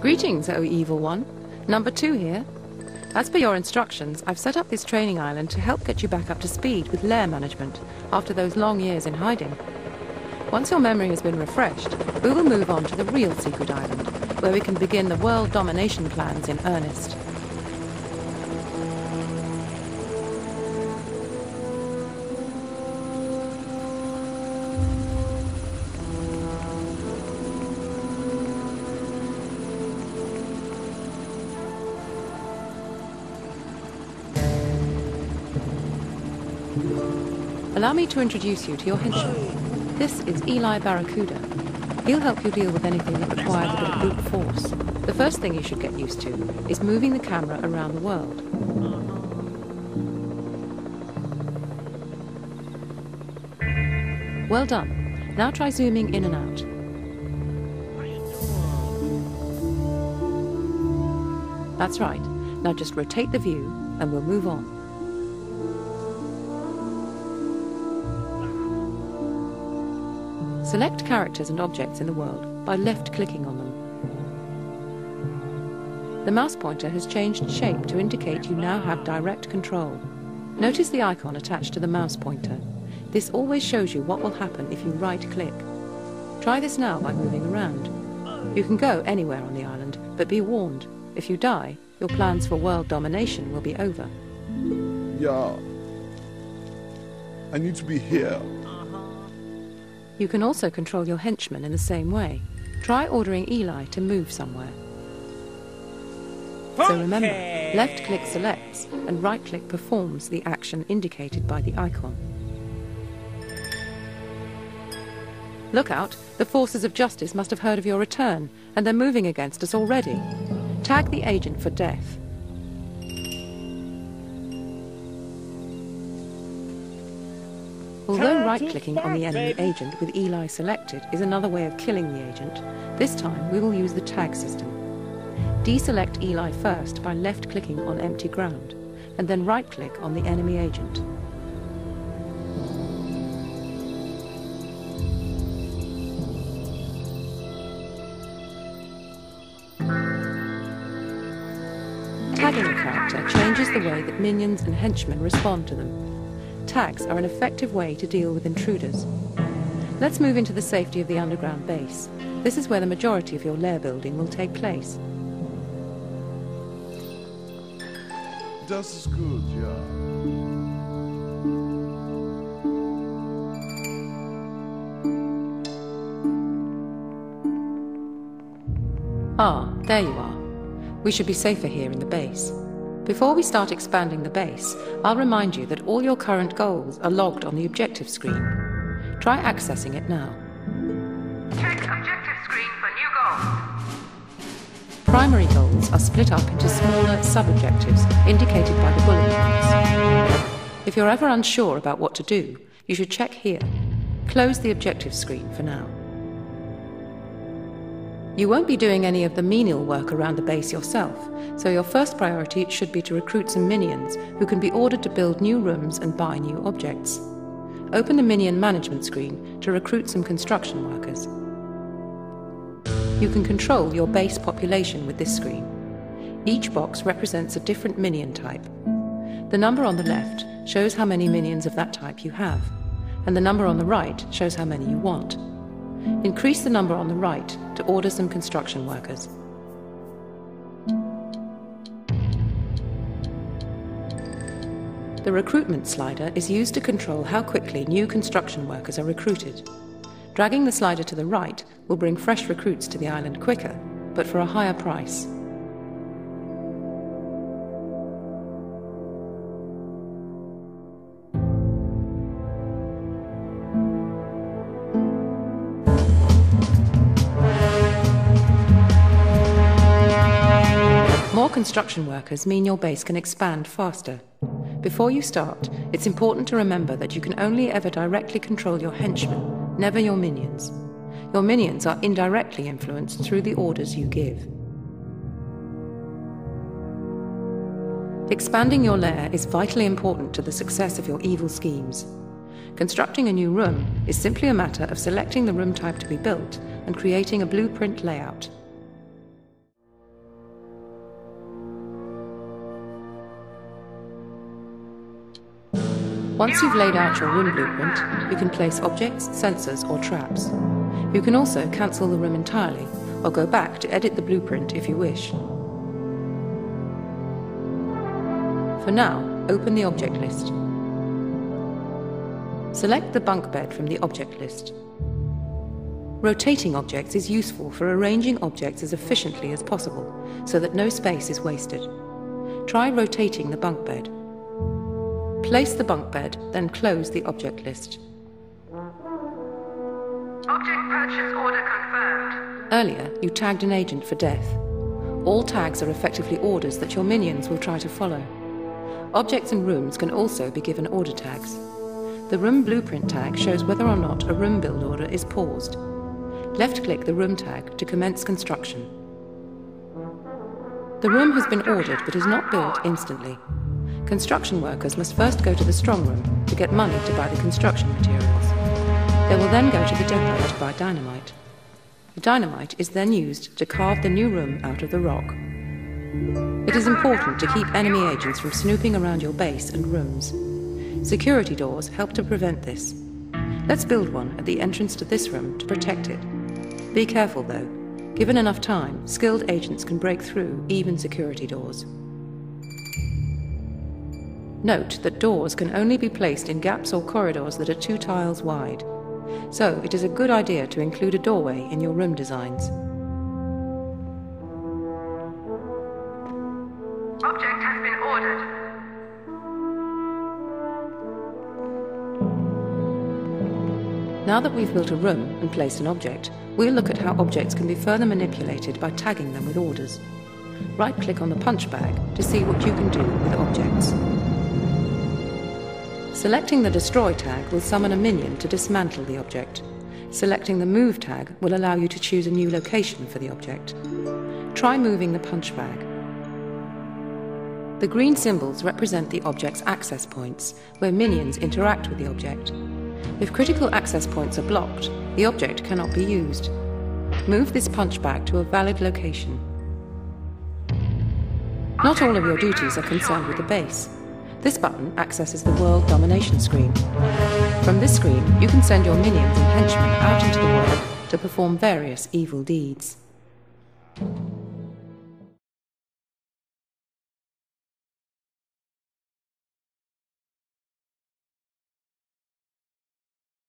Greetings, O evil one. Number 2 here. As per your instructions, I've set up this training island to help get you back up to speed with lair management after those long years in hiding. Once your memory has been refreshed, we will move on to the real secret island, where we can begin the world domination plans in earnest. Allow me to introduce you to your henchman. This is Eli Barracuda. He'll help you deal with anything that requires a bit of brute force. The first thing you should get used to is moving the camera around the world. Well done. Now try zooming in and out. That's right. Now just rotate the view and we'll move on. Select characters and objects in the world by left-clicking on them. The mouse pointer has changed shape to indicate you now have direct control. Notice the icon attached to the mouse pointer. This always shows you what will happen if you right-click. Try this now by moving around. You can go anywhere on the island, but be warned, if you die, your plans for world domination will be over. Yeah. I need to be here. You can also control your henchmen in the same way. Try ordering Eli to move somewhere. So remember, left-click selects and right-click performs the action indicated by the icon. Look out! The forces of justice must have heard of your return, and they're moving against us already. Tag the agent for death. Although right-clicking on the enemy agent with Eli selected is another way of killing the agent, this time we will use the tag system. Deselect Eli first by left-clicking on empty ground, and then right-click on the enemy agent. Tagging a character changes the way that minions and henchmen respond to them. Tags are an effective way to deal with intruders. Let's move into the safety of the underground base. This is where the majority of your lair building will take place. Das ist gut, ja. Ah, there you are. We should be safer here in the base. Before we start expanding the base, I'll remind you that all your current goals are logged on the objective screen. Try accessing it now. Check objective screen for new goals. Primary goals are split up into smaller sub-objectives indicated by the bullet points. If you're ever unsure about what to do, you should check here. Close the objective screen for now. You won't be doing any of the menial work around the base yourself, so your first priority should be to recruit some minions who can be ordered to build new rooms and buy new objects. Open the Minion Management screen to recruit some construction workers. You can control your base population with this screen. Each box represents a different minion type. The number on the left shows how many minions of that type you have, and the number on the right shows how many you want. Increase the number on the right to order some construction workers. The Recruitment Slider is used to control how quickly new construction workers are recruited. Dragging the slider to the right will bring fresh recruits to the island quicker, but for a higher price. More construction workers mean your base can expand faster. Before you start, it's important to remember that you can only ever directly control your henchmen, never your minions. Your minions are indirectly influenced through the orders you give. Expanding your lair is vitally important to the success of your evil schemes. Constructing a new room is simply a matter of selecting the room type to be built and creating a blueprint layout. Once you've laid out your room blueprint, you can place objects, sensors, or traps. You can also cancel the room entirely, or go back to edit the blueprint if you wish. For now, open the object list. Select the bunk bed from the object list. Rotating objects is useful for arranging objects as efficiently as possible, so that no space is wasted. Try rotating the bunk bed. Place the bunk bed, then close the object list. Object purchase order confirmed. Earlier, you tagged an agent for death. All tags are effectively orders that your minions will try to follow. Objects and rooms can also be given order tags. The room blueprint tag shows whether or not a room build order is paused. Left-click the room tag to commence construction. The room has been ordered but is not built instantly. Construction workers must first go to the strong room to get money to buy the construction materials. They will then go to the depot to buy dynamite. The dynamite is then used to carve the new room out of the rock. It is important to keep enemy agents from snooping around your base and rooms. Security doors help to prevent this. Let's build one at the entrance to this room to protect it. Be careful though. Given enough time, skilled agents can break through even security doors. Note that doors can only be placed in gaps or corridors that are 2 tiles wide. So it is a good idea to include a doorway in your room designs. Object has been ordered. Now that we've built a room and placed an object, we'll look at how objects can be further manipulated by tagging them with orders. Right-click on the punch bag to see what you can do with objects. Selecting the Destroy tag will summon a minion to dismantle the object. Selecting the Move tag will allow you to choose a new location for the object. Try moving the punch bag. The green symbols represent the object's access points, where minions interact with the object. If critical access points are blocked, the object cannot be used. Move this punch bag to a valid location. Not all of your duties are concerned with the base. This button accesses the World Domination screen. From this screen, you can send your minions and henchmen out into the world to perform various evil deeds.